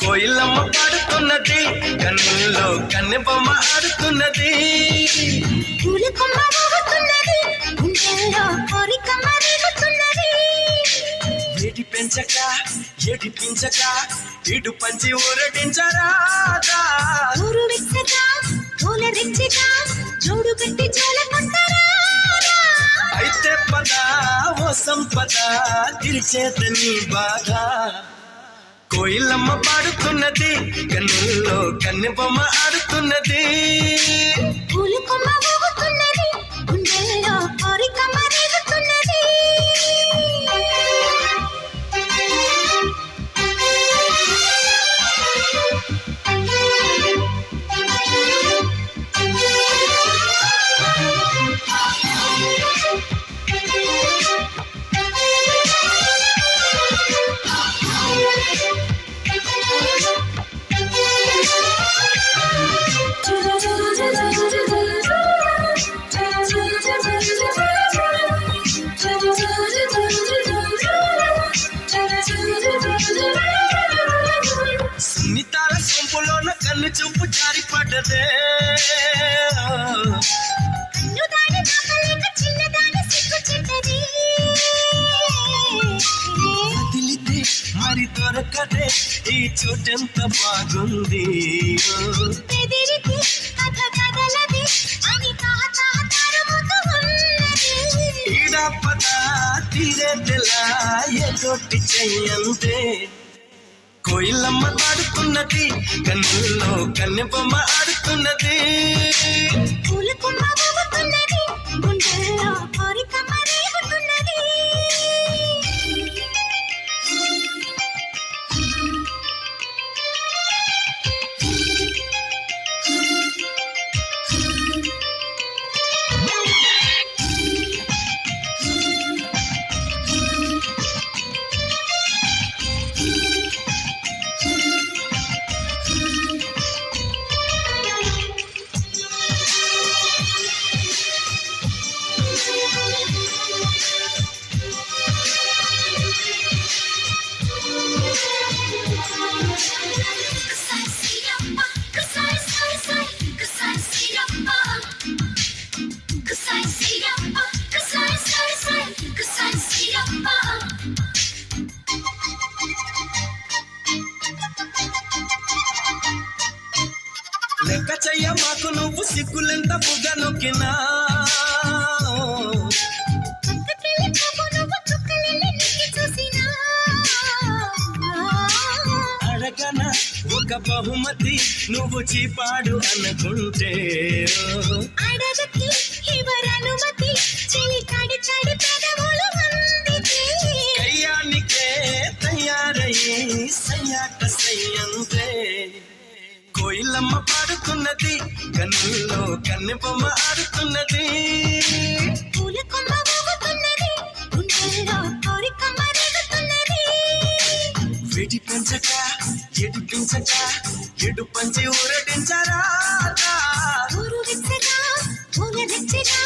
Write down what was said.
కోయిలమ్మ పాడుతున్నది, కన్నుల్లో కన్నెబొమ్మ ఆడుతున్నది, పూలకొమ్మ ఊగుతున్నది, గుండెల్లో కోరికమ్మ రేగుతున్నది. వేడి పెంచక ఏడిపించక ఇటు పంచి ఊరటించరాదా, ఊరు వెచ్చక పూల రెచ్చక జోడు కట్టి జోల కొట్టరాదా. అయితే పద ఓ సంపద గెలిచేదని బాగా. కోయిలమ్మ పాడుతున్నది, కన్నుల్లో కన్నెబొమ్మ ఆడుతున్నది, పూలకొమ్మ ఊగుతున్నది, గుండెల్లో కోరికమ్మ రేగుతున్నది. సున్నితాల సొంపులోన కన్ను చూపు జారిపడ్డదే, కన్నుదాని నాకలేక చిన్నదాని సిగ్గు చెడ్డది. వదిలితే మరి దొరకదే ఈ చోటెంత బాగుంది. బెదిరితే కథ కదలది అని తాతారుముతూ ఉన్నది. ఈడపద తీరేదెలా ఎదొట్టి చెయ్యంతే. కోయిలమ్మ పాడుతున్నది, కన్నుల్లో కన్నెబొమ్మ ఆడుతున్నది, పూలకొమ్మ ఊగుతున్నది, గుండెల్లో కోరికమ్మ రేగుతున్నది. లెక్క చెయ్య మాకు నువ్వు సిగ్గులెంత బుగ్గ నొక్కినా, అడగన ఒక బహుమతి నువ్వు చీపాడు అనుకుంటే, అడగకి ఎవరనుమతి చెలి కాడి చాడి పెదవులు అందితే. కయ్యానికే తయారయ్యి సయ్యాట సయ్యంతే. కోయిలమ్మ పాడుతున్నది, కన్నుల్లో కన్నెబొమ్మ ఆడుతున్నది, పూలకొమ్మ ఊగుతున్నది, గుండెల్లో కోరికమ్మ రేగుతున్నది. వేడి పెంచక ఏడిపించక ఇటు పంచి ఊరటించరాదా, ఊరు వెచ్చగా పూల రెచ్చగా